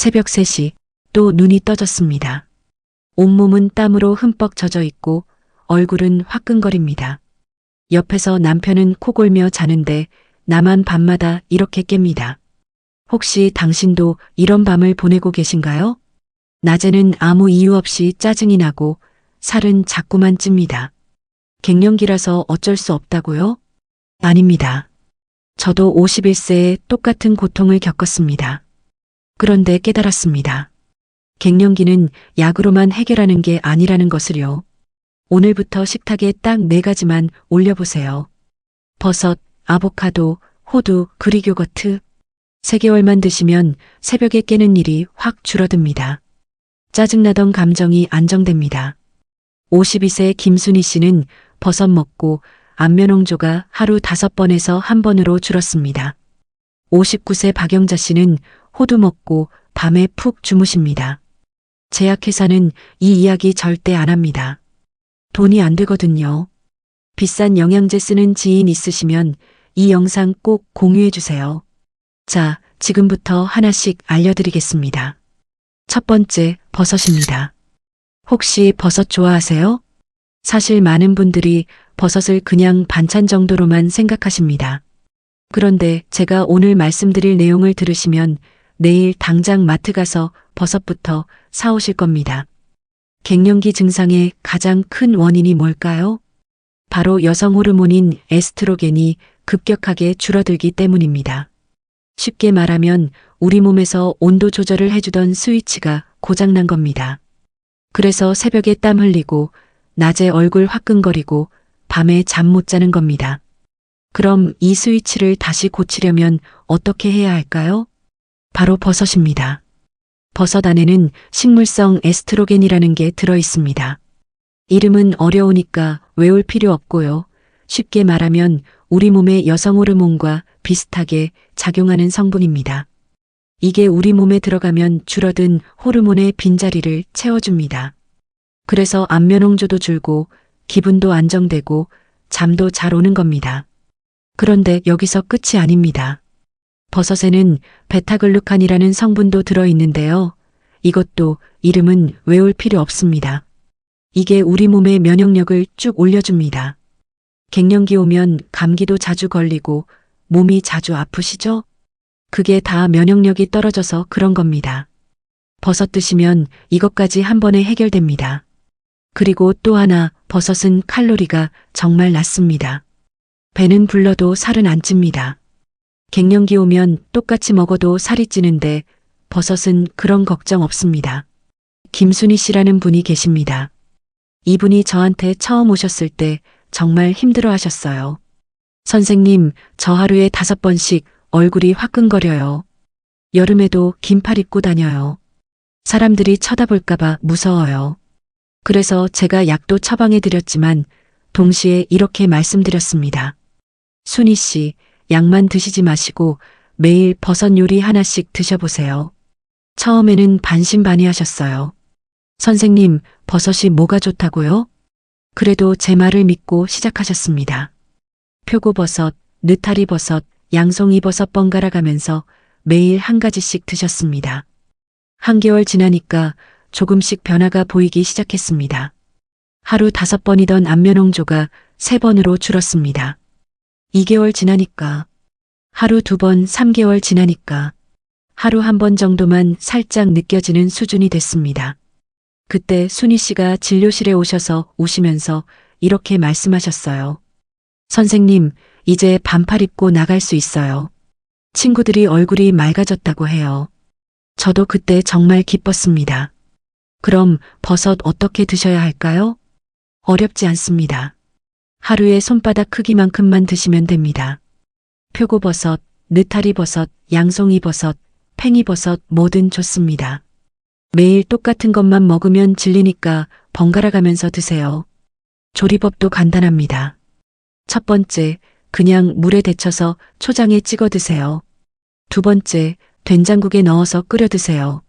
새벽 3시 또 눈이 떠졌습니다. 온몸은 땀으로 흠뻑 젖어 있고 얼굴은 화끈거립니다. 옆에서 남편은 코골며 자는데 나만 밤마다 이렇게 깹니다. 혹시 당신도 이런 밤을 보내고 계신가요? 낮에는 아무 이유 없이 짜증이 나고 살은 자꾸만 찝니다. 갱년기라서 어쩔 수 없다고요? 아닙니다. 저도 51세에 똑같은 고통을 겪었습니다. 그런데 깨달았습니다. 갱년기는 약으로만 해결하는 게 아니라는 것을요. 오늘부터 식탁에 딱 4가지만 올려보세요. 버섯, 아보카도, 호두, 그릭 요거트. 3개월만 드시면 새벽에 깨는 일이 확 줄어듭니다. 짜증나던 감정이 안정됩니다. 52세 김순희 씨는 버섯 먹고 안면홍조가 하루 5번에서 1번으로 줄었습니다. 59세 박영자 씨는 호두 먹고 밤에 푹 주무십니다. 제약회사는 이 이야기 절대 안 합니다. 돈이 안 되거든요. 비싼 영양제 쓰는 지인 있으시면 이 영상 꼭 공유해 주세요. 자, 지금부터 하나씩 알려드리겠습니다. 첫 번째, 버섯입니다. 혹시 버섯 좋아하세요? 사실 많은 분들이 버섯을 그냥 반찬 정도로만 생각하십니다. 그런데 제가 오늘 말씀드릴 내용을 들으시면 내일 당장 마트 가서 버섯부터 사오실 겁니다. 갱년기 증상의 가장 큰 원인이 뭘까요? 바로 여성 호르몬인 에스트로겐이 급격하게 줄어들기 때문입니다. 쉽게 말하면 우리 몸에서 온도 조절을 해주던 스위치가 고장난 겁니다. 그래서 새벽에 땀 흘리고 낮에 얼굴 화끈거리고 밤에 잠 못 자는 겁니다. 그럼 이 스위치를 다시 고치려면 어떻게 해야 할까요? 바로 버섯입니다. 버섯 안에는 식물성 에스트로겐이라는 게 들어 있습니다. 이름은 어려우니까 외울 필요 없고요. 쉽게 말하면 우리 몸의 여성 호르몬과 비슷하게 작용하는 성분입니다. 이게 우리 몸에 들어가면 줄어든 호르몬의 빈자리를 채워줍니다. 그래서 안면홍조도 줄고 기분도 안정되고 잠도 잘 오는 겁니다. 그런데 여기서 끝이 아닙니다. 버섯에는 베타글루칸이라는 성분도 들어있는데요. 이것도 이름은 외울 필요 없습니다. 이게 우리 몸의 면역력을 쭉 올려줍니다. 갱년기 오면 감기도 자주 걸리고 몸이 자주 아프시죠? 그게 다 면역력이 떨어져서 그런 겁니다. 버섯 드시면 이것까지 한 번에 해결됩니다. 그리고 또 하나, 버섯은 칼로리가 정말 낮습니다. 배는 불러도 살은 안 찝니다. 갱년기 오면 똑같이 먹어도 살이 찌는데 버섯은 그런 걱정 없습니다. 김순희 씨라는 분이 계십니다. 이분이 저한테 처음 오셨을 때 정말 힘들어 하셨어요. 선생님, 저 하루에 5번씩 얼굴이 화끈거려요. 여름에도 긴팔 입고 다녀요. 사람들이 쳐다볼까봐 무서워요. 그래서 제가 약도 처방해 드렸지만 동시에 이렇게 말씀드렸습니다. 순희 씨, 약만 드시지 마시고 매일 버섯 요리 하나씩 드셔보세요. 처음에는 반신반의하셨어요. 선생님, 버섯이 뭐가 좋다고요? 그래도 제 말을 믿고 시작하셨습니다. 표고버섯, 느타리버섯, 양송이버섯 번갈아 가면서 매일 1가지씩 드셨습니다. 한개월 지나니까 조금씩 변화가 보이기 시작했습니다. 하루 5번이던 안면홍조가 3번으로 줄었습니다. 2개월 지나니까, 하루 2번, 3개월 지나니까 하루 1번 정도만 살짝 느껴지는 수준이 됐습니다. 그때 순희 씨가 진료실에 오셔서 우시면서 이렇게 말씀하셨어요. 선생님, 이제 반팔 입고 나갈 수 있어요. 친구들이 얼굴이 맑아졌다고 해요. 저도 그때 정말 기뻤습니다. 그럼 버섯 어떻게 드셔야 할까요? 어렵지 않습니다. 하루에 손바닥 크기만큼만 드시면 됩니다. 표고버섯, 느타리버섯, 양송이버섯, 팽이버섯 뭐든 좋습니다. 매일 똑같은 것만 먹으면 질리니까 번갈아 가면서 드세요. 조리법도 간단합니다. 첫 번째, 그냥 물에 데쳐서 초장에 찍어 드세요. 두 번째, 된장국에 넣어서 끓여 드세요.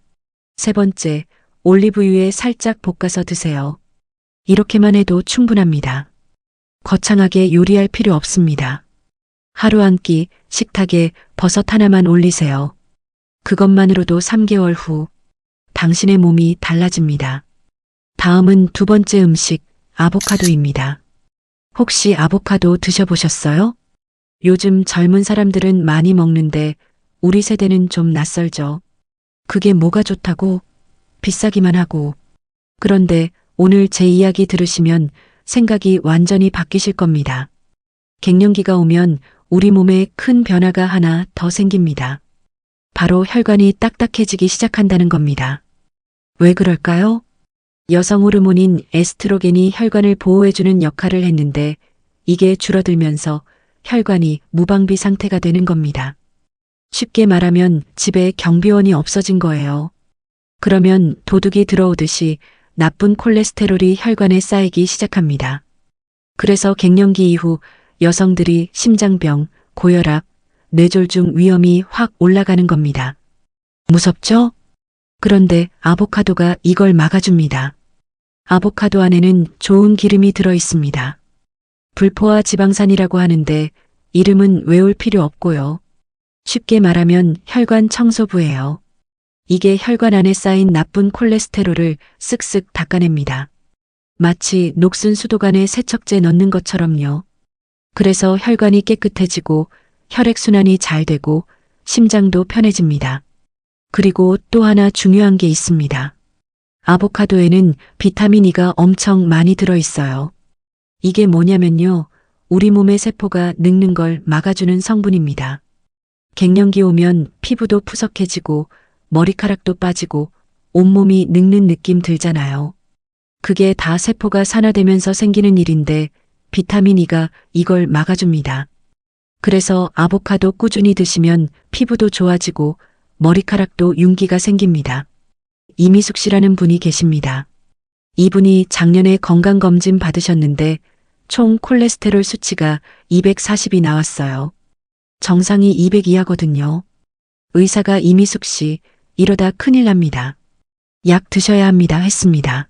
세 번째, 올리브유에 살짝 볶아서 드세요. 이렇게만 해도 충분합니다. 거창하게 요리할 필요 없습니다. 하루 한 끼 식탁에 버섯 하나만 올리세요. 그것만으로도 3개월 후 당신의 몸이 달라집니다. 다음은 두 번째 음식, 아보카도입니다. 혹시 아보카도 드셔보셨어요? 요즘 젊은 사람들은 많이 먹는데 우리 세대는 좀 낯설죠. 그게 뭐가 좋다고? 비싸기만 하고. 그런데 오늘 제 이야기 들으시면 생각이 완전히 바뀌실 겁니다. 갱년기가 오면 우리 몸에 큰 변화가 하나 더 생깁니다. 바로 혈관이 딱딱해지기 시작한다는 겁니다. 왜 그럴까요? 여성 호르몬인 에스트로겐이 혈관을 보호해주는 역할을 했는데 이게 줄어들면서 혈관이 무방비 상태가 되는 겁니다. 쉽게 말하면 집에 경비원이 없어진 거예요. 그러면 도둑이 들어오듯이 나쁜 콜레스테롤이 혈관에 쌓이기 시작합니다. 그래서 갱년기 이후 여성들이 심장병, 고혈압, 뇌졸중 위험이 확 올라가는 겁니다. 무섭죠? 그런데 아보카도가 이걸 막아줍니다. 아보카도 안에는 좋은 기름이 들어 있습니다. 불포화 지방산이라고 하는데 이름은 외울 필요 없고요. 쉽게 말하면 혈관 청소부예요. 이게 혈관 안에 쌓인 나쁜 콜레스테롤을 쓱쓱 닦아냅니다. 마치 녹슨 수도관에 세척제 넣는 것처럼요. 그래서 혈관이 깨끗해지고 혈액순환이 잘 되고 심장도 편해집니다. 그리고 또 하나 중요한 게 있습니다. 아보카도에는 비타민 E가 엄청 많이 들어있어요. 이게 뭐냐면요. 우리 몸의 세포가 늙는 걸 막아주는 성분입니다. 갱년기 오면 피부도 푸석해지고 머리카락도 빠지고 온몸이 늙는 느낌 들잖아요. 그게 다 세포가 산화되면서 생기는 일인데 비타민 E가 이걸 막아줍니다. 그래서 아보카도 꾸준히 드시면 피부도 좋아지고 머리카락도 윤기가 생깁니다. 이미숙 씨라는 분이 계십니다. 이분이 작년에 건강검진 받으셨는데 총 콜레스테롤 수치가 240이 나왔어요. 정상이 200 이하거든요. 의사가 이미숙 씨, 이러다 큰일 납니다. 약 드셔야 합니다 했습니다.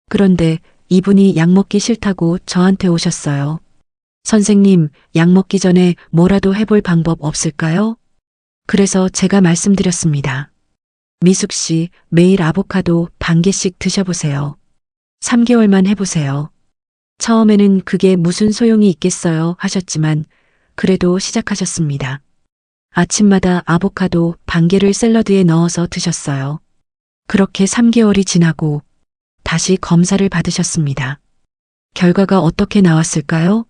그런데 이분이 약 먹기 싫다고 저한테 오셨어요. 선생님, 약 먹기 전에 뭐라도 해볼 방법 없을까요? 그래서 제가 말씀드렸습니다. 미숙 씨, 매일 아보카도 반 개씩 드셔보세요. 3개월만 해보세요. 처음에는 그게 무슨 소용이 있겠어요 하셨지만 그래도 시작하셨습니다. 아침마다 아보카도 반 개를 샐러드에 넣어서 드셨어요. 그렇게 3개월이 지나고 다시 검사를 받으셨습니다. 결과가 어떻게 나왔을까요?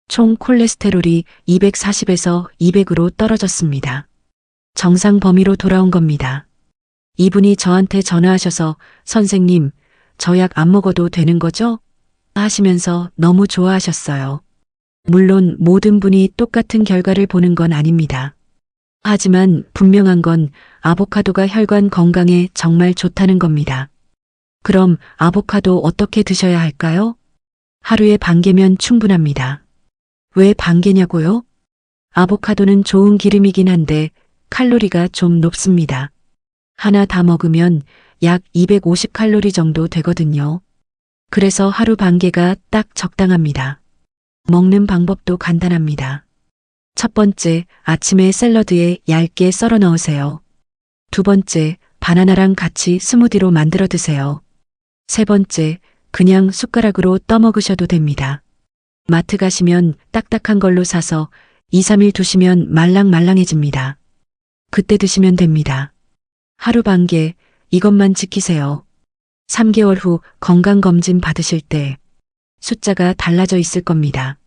총 콜레스테롤이 240에서 200으로 떨어졌습니다. 정상 범위로 돌아온 겁니다. 이분이 저한테 전화하셔서 선생님, 저 약 안 먹어도 되는 거죠? 하시면서 너무 좋아하셨어요. 물론 모든 분이 똑같은 결과를 보는 건 아닙니다. 하지만 분명한 건 아보카도가 혈관 건강에 정말 좋다는 겁니다. 그럼 아보카도 어떻게 드셔야 할까요? 하루에 반 개면 충분합니다. 왜 반 개냐고요? 아보카도는 좋은 기름이긴 한데 칼로리가 좀 높습니다. 하나 다 먹으면 약 250칼로리 정도 되거든요. 그래서 하루 반 개가 딱 적당합니다. 먹는 방법도 간단합니다. 첫 번째, 아침에 샐러드에 얇게 썰어 넣으세요. 두 번째, 바나나랑 같이 스무디로 만들어 드세요. 세 번째, 그냥 숟가락으로 떠먹으셔도 됩니다. 마트 가시면 딱딱한 걸로 사서 2, 3일 두시면 말랑말랑해집니다. 그때 드시면 됩니다. 하루 반 개, 이것만 지키세요. 3개월 후 건강검진 받으실 때 숫자가 달라져 있을 겁니다.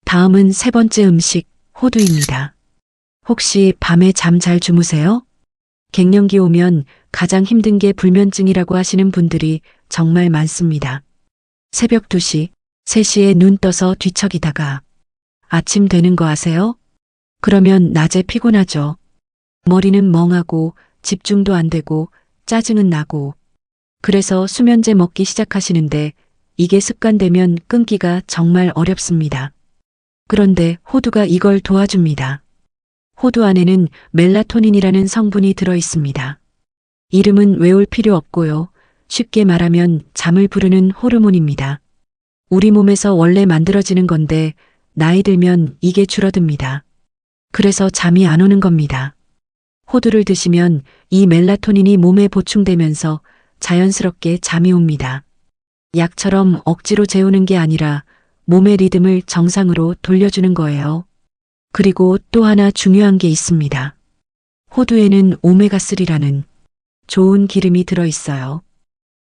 다음은 세 번째 음식, 호두입니다. 혹시 밤에 잠 잘 주무세요? 갱년기 오면 가장 힘든 게 불면증이라고 하시는 분들이 정말 많습니다. 새벽 2시, 3시에 눈 떠서 뒤척이다가 아침 되는 거 아세요? 그러면 낮에 피곤하죠. 머리는 멍하고 집중도 안 되고 짜증은 나고 그래서 수면제 먹기 시작하시는데 이게 습관되면 끊기가 정말 어렵습니다. 그런데 호두가 이걸 도와줍니다. 호두 안에는 멜라토닌이라는 성분이 들어 있습니다. 이름은 외울 필요 없고요. 쉽게 말하면 잠을 부르는 호르몬입니다. 우리 몸에서 원래 만들어지는 건데 나이 들면 이게 줄어듭니다. 그래서 잠이 안 오는 겁니다. 호두를 드시면 이 멜라토닌이 몸에 보충되면서 자연스럽게 잠이 옵니다. 약처럼 억지로 재우는 게 아니라 몸의 리듬을 정상으로 돌려주는 거예요. 그리고 또 하나 중요한 게 있습니다. 호두에는 오메가3라는 좋은 기름이 들어있어요.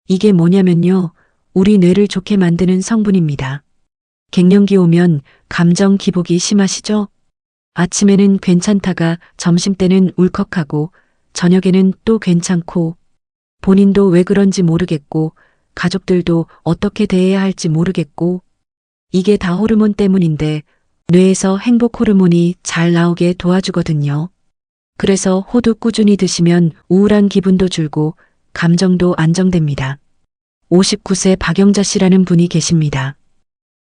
이게 뭐냐면요. 우리 뇌를 좋게 만드는 성분입니다. 갱년기 오면 감정 기복이 심하시죠? 아침에는 괜찮다가 점심때는 울컥하고 저녁에는 또 괜찮고 본인도 왜 그런지 모르겠고 가족들도 어떻게 대해야 할지 모르겠고 이게 다 호르몬 때문인데 뇌에서 행복 호르몬이 잘 나오게 도와주거든요. 그래서 호두 꾸준히 드시면 우울한 기분도 줄고 감정도 안정됩니다. 59세 박영자 씨라는 분이 계십니다.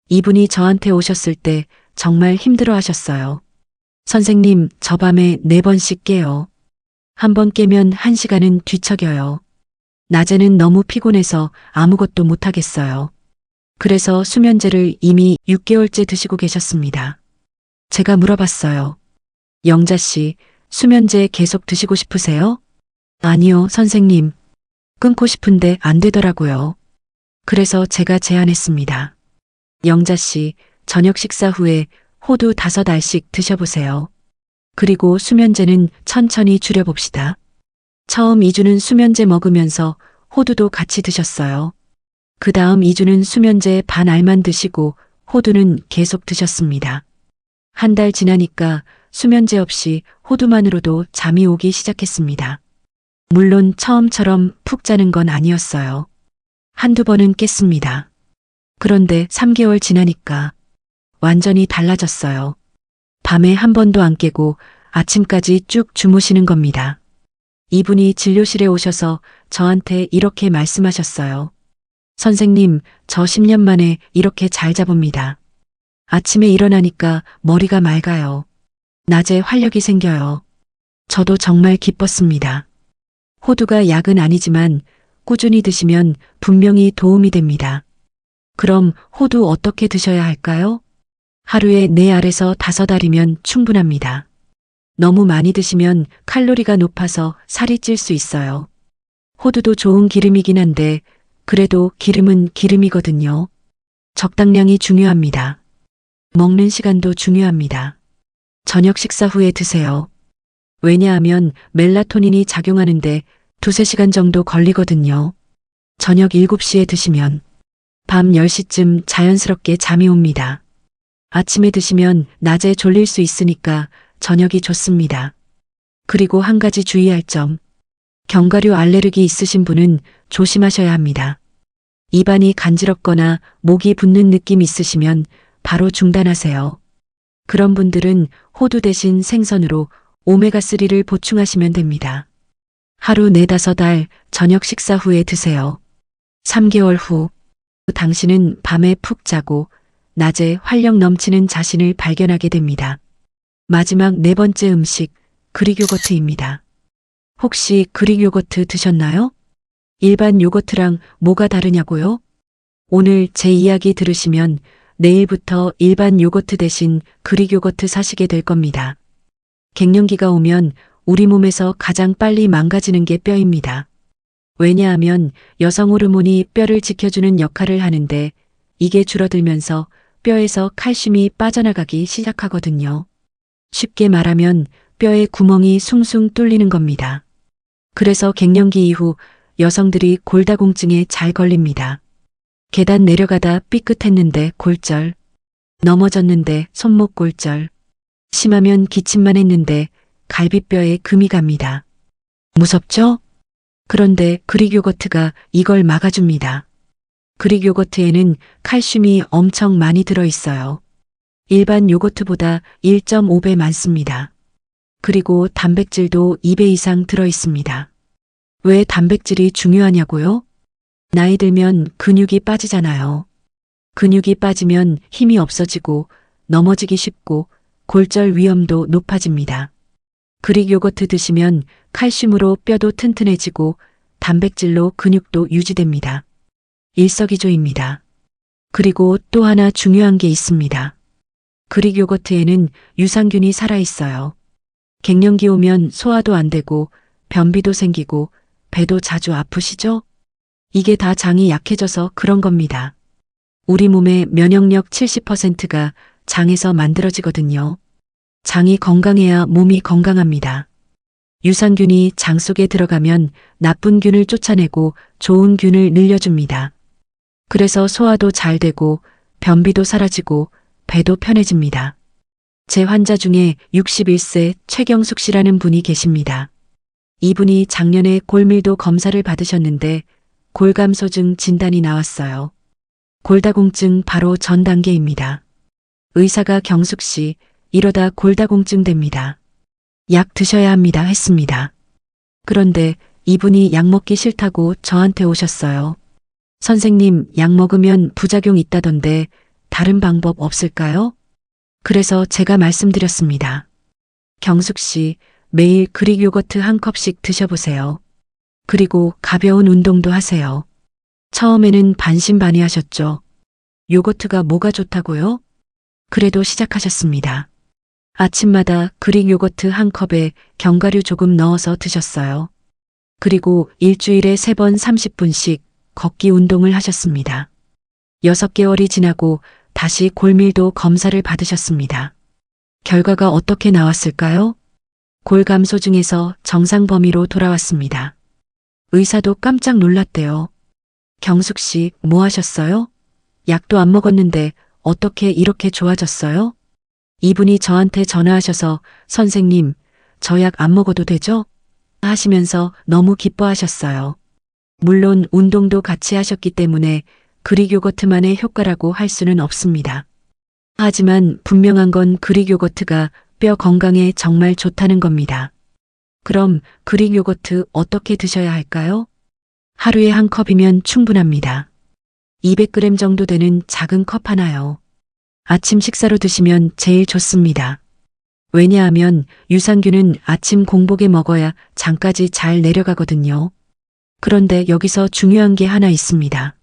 이분이 저한테 오셨을 때 정말 힘들어 하셨어요. 선생님, 저 밤에 4번씩 깨요. 한 번 깨면 1시간은 뒤척여요. 낮에는 너무 피곤해서 아무것도 못하겠어요. 그래서 수면제를 이미 6개월째 드시고 계셨습니다. 제가 물어봤어요. 영자 씨, 수면제 계속 드시고 싶으세요? 아니요, 선생님. 끊고 싶은데 안 되더라고요. 그래서 제가 제안했습니다. 영자 씨, 저녁 식사 후에 호두 5알씩 드셔보세요. 그리고 수면제는 천천히 줄여봅시다. 처음 2주는 수면제 먹으면서 호두도 같이 드셨어요. 그 다음 2주는 수면제 반 알만 드시고 호두는 계속 드셨습니다. 한 달 지나니까 수면제 없이 호두만으로도 잠이 오기 시작했습니다. 물론 처음처럼 푹 자는 건 아니었어요. 한두 번은 깼습니다. 그런데 3개월 지나니까 완전히 달라졌어요. 밤에 한 번도 안 깨고 아침까지 쭉 주무시는 겁니다. 이분이 진료실에 오셔서 저한테 이렇게 말씀하셨어요. 선생님, 저 10년 만에 이렇게 잘 잡습니다. 아침에 일어나니까 머리가 맑아요. 낮에 활력이 생겨요. 저도 정말 기뻤습니다. 호두가 약은 아니지만 꾸준히 드시면 분명히 도움이 됩니다. 그럼 호두 어떻게 드셔야 할까요? 하루에 4알에서 5알이면 충분합니다. 너무 많이 드시면 칼로리가 높아서 살이 찔 수 있어요. 호두도 좋은 기름이긴 한데 그래도 기름은 기름이거든요. 적당량이 중요합니다. 먹는 시간도 중요합니다. 저녁 식사 후에 드세요. 왜냐하면 멜라토닌이 작용하는데 2~3시간 정도 걸리거든요. 저녁 7시에 드시면 밤 10시쯤 자연스럽게 잠이 옵니다. 아침에 드시면 낮에 졸릴 수 있으니까 저녁이 좋습니다. 그리고 한 가지 주의할 점. 견과류 알레르기 있으신 분은 조심하셔야 합니다. 입안이 간지럽거나 목이 붓는 느낌 있으시면 바로 중단하세요. 그런 분들은 호두 대신 생선으로 오메가3를 보충하시면 됩니다. 하루 4~5알 저녁 식사 후에 드세요. 3개월 후 당신은 밤에 푹 자고 낮에 활력 넘치는 자신을 발견하게 됩니다. 마지막 4번째 음식, 그릭 요거트입니다. 혹시 그릭 요거트 드셨나요? 일반 요거트랑 뭐가 다르냐고요? 오늘 제 이야기 들으시면 내일부터 일반 요거트 대신 그릭 요거트 사시게 될 겁니다. 갱년기가 오면 우리 몸에서 가장 빨리 망가지는 게 뼈입니다. 왜냐하면 여성 호르몬이 뼈를 지켜주는 역할을 하는데 이게 줄어들면서 뼈에서 칼슘이 빠져나가기 시작하거든요. 쉽게 말하면 뼈에 구멍이 숭숭 뚫리는 겁니다. 그래서 갱년기 이후 여성들이 골다공증에 잘 걸립니다. 계단 내려가다 삐끗했는데 골절, 넘어졌는데 손목 골절, 심하면 기침만 했는데 갈비뼈에 금이 갑니다. 무섭죠? 그런데 그릭 요거트가 이걸 막아줍니다. 그릭 요거트에는 칼슘이 엄청 많이 들어있어요. 일반 요거트보다 1.5배 많습니다. 그리고 단백질도 2배 이상 들어있습니다. 왜 단백질이 중요하냐고요? 나이 들면 근육이 빠지잖아요. 근육이 빠지면 힘이 없어지고 넘어지기 쉽고 골절 위험도 높아집니다. 그릭 요거트 드시면 칼슘으로 뼈도 튼튼해지고 단백질로 근육도 유지됩니다. 일석이조입니다. 그리고 또 하나 중요한 게 있습니다. 그릭 요거트에는 유산균이 살아있어요. 갱년기 오면 소화도 안 되고 변비도 생기고 배도 자주 아프시죠? 이게 다 장이 약해져서 그런 겁니다. 우리 몸의 면역력 70%가 장에서 만들어지거든요. 장이 건강해야 몸이 건강합니다. 유산균이 장 속에 들어가면 나쁜 균을 쫓아내고 좋은 균을 늘려줍니다. 그래서 소화도 잘 되고 변비도 사라지고 배도 편해집니다. 제 환자 중에 61세 최경숙 씨라는 분이 계십니다. 이분이 작년에 골밀도 검사를 받으셨는데 골감소증 진단이 나왔어요. 골다공증 바로 전 단계입니다. 의사가 경숙 씨, 이러다 골다공증 됩니다. 약 드셔야 합니다 했습니다. 그런데 이분이 약 먹기 싫다고 저한테 오셨어요. 선생님, 약 먹으면 부작용 있다던데 다른 방법 없을까요? 그래서 제가 말씀드렸습니다. 경숙 씨, 매일 그릭 요거트 한 컵씩 드셔보세요. 그리고 가벼운 운동도 하세요. 처음에는 반신반의하셨죠. 요거트가 뭐가 좋다고요? 그래도 시작하셨습니다. 아침마다 그릭 요거트 한 컵에 견과류 조금 넣어서 드셨어요. 그리고 일주일에 3번 30분씩 걷기 운동을 하셨습니다. 6개월이 지나고 다시 골밀도 검사를 받으셨습니다. 결과가 어떻게 나왔을까요? 골감소증에서 정상 범위로 돌아왔습니다. 의사도 깜짝 놀랐대요. 경숙 씨, 뭐 하셨어요? 약도 안 먹었는데 어떻게 이렇게 좋아졌어요? 이분이 저한테 전화하셔서 선생님, 저 약 안 먹어도 되죠? 하시면서 너무 기뻐하셨어요. 물론 운동도 같이 하셨기 때문에 그릭 요거트만의 효과라고 할 수는 없습니다. 하지만 분명한 건 그릭 요거트가 뼈 건강에 정말 좋다는 겁니다. 그럼 그릭 요거트 어떻게 드셔야 할까요? 하루에 한 컵이면 충분합니다. 200g 정도 되는 작은 컵 하나요. 아침 식사로 드시면 제일 좋습니다. 왜냐하면 유산균은 아침 공복에 먹어야 장까지 잘 내려가거든요. 그런데 여기서 중요한 게 하나 있습니다.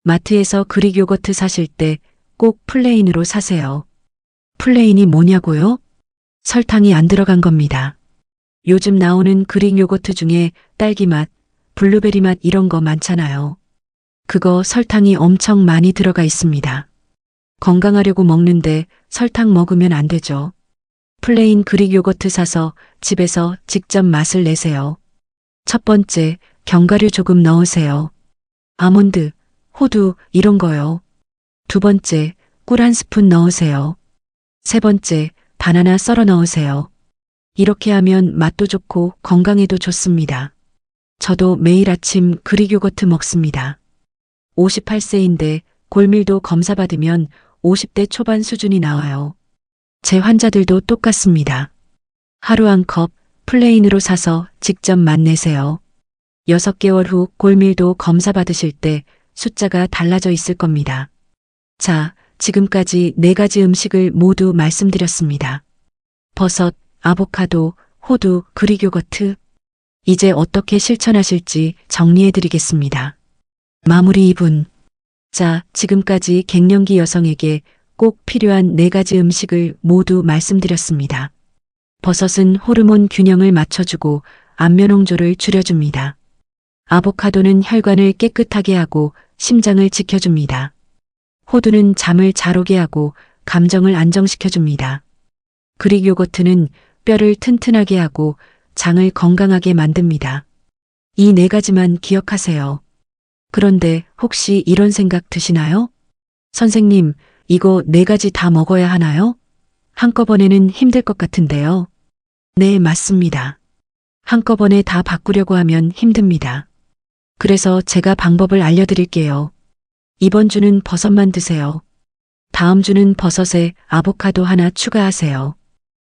마트에서 그릭 요거트 사실 때 꼭 플레인으로 사세요. 플레인이 뭐냐고요? 설탕이 안 들어간 겁니다. 요즘 나오는 그릭 요거트 중에 딸기 맛, 블루베리 맛 이런 거 많잖아요. 그거 설탕이 엄청 많이 들어가 있습니다. 건강하려고 먹는데 설탕 먹으면 안 되죠. 플레인 그릭 요거트 사서 집에서 직접 맛을 내세요. 첫 번째, 견과류 조금 넣으세요. 아몬드, 호두 이런 거요. 두 번째, 꿀 한 스푼 넣으세요. 세 번째, 바나나 썰어 넣으세요. 이렇게 하면 맛도 좋고 건강에도 좋습니다. 저도 매일 아침 그릭 요거트 먹습니다. 58세인데 골밀도 검사 받으면 50대 초반 수준이 나와요. 제 환자들도 똑같습니다. 하루 한 컵 플레인으로 사서 직접 맛내세요. 6개월 후 골밀도 검사 받으실 때 숫자가 달라져 있을 겁니다. 자, 지금까지 4가지 음식을 모두 말씀드렸습니다. 버섯, 아보카도, 호두, 그릭 요거트. 이제 어떻게 실천하실지 정리해드리겠습니다. 마무리 2분. 자, 지금까지 갱년기 여성에게 꼭 필요한 4가지 음식을 모두 말씀드렸습니다. 버섯은 호르몬 균형을 맞춰주고 안면 홍조를 줄여줍니다. 아보카도는 혈관을 깨끗하게 하고 심장을 지켜줍니다. 호두는 잠을 잘 오게 하고 감정을 안정시켜줍니다. 그릭 요거트는 뼈를 튼튼하게 하고 장을 건강하게 만듭니다. 이 4가지만 기억하세요. 그런데 혹시 이런 생각 드시나요? 선생님, 이거 4가지 다 먹어야 하나요? 한꺼번에는 힘들 것 같은데요. 네, 맞습니다. 한꺼번에 다 바꾸려고 하면 힘듭니다. 그래서 제가 방법을 알려드릴게요. 이번 주는 버섯만 드세요. 다음 주는 버섯에 아보카도 하나 추가하세요.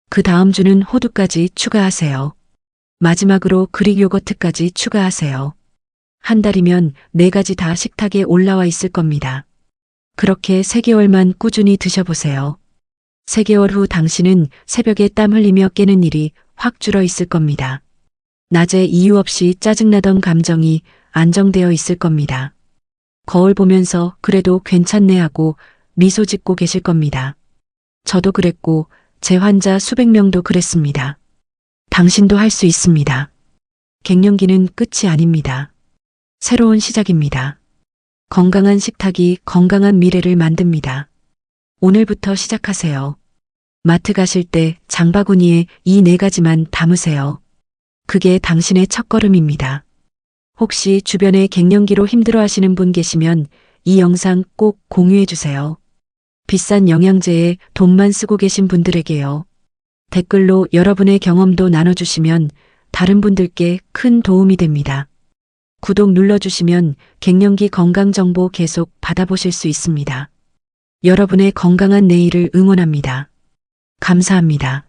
그 다음 주는 호두까지 추가하세요. 마지막으로 그릭 요거트까지 추가하세요. 한 달이면 4가지 다 식탁에 올라와 있을 겁니다. 그렇게 3개월만 꾸준히 드셔보세요. 3개월 후 당신은 새벽에 땀 흘리며 깨는 일이 확 줄어 있을 겁니다. 낮에 이유 없이 짜증나던 감정이 안정되어 있을 겁니다. 거울 보면서 그래도 괜찮네 하고 미소 짓고 계실 겁니다. 저도 그랬고 제 환자 수백 명도 그랬습니다. 당신도 할 수 있습니다. 갱년기는 끝이 아닙니다. 새로운 시작입니다. 건강한 식탁이 건강한 미래를 만듭니다. 오늘부터 시작하세요. 마트 가실 때 장바구니에 이 4가지만 담으세요. 그게 당신의 첫걸음입니다. 혹시 주변에 갱년기로 힘들어하시는 분 계시면 이 영상 꼭 공유해 주세요. 비싼 영양제에 돈만 쓰고 계신 분들에게요. 댓글로 여러분의 경험도 나눠주시면 다른 분들께 큰 도움이 됩니다. 구독 눌러주시면 갱년기 건강 정보 계속 받아보실 수 있습니다. 여러분의 건강한 내일을 응원합니다. 감사합니다.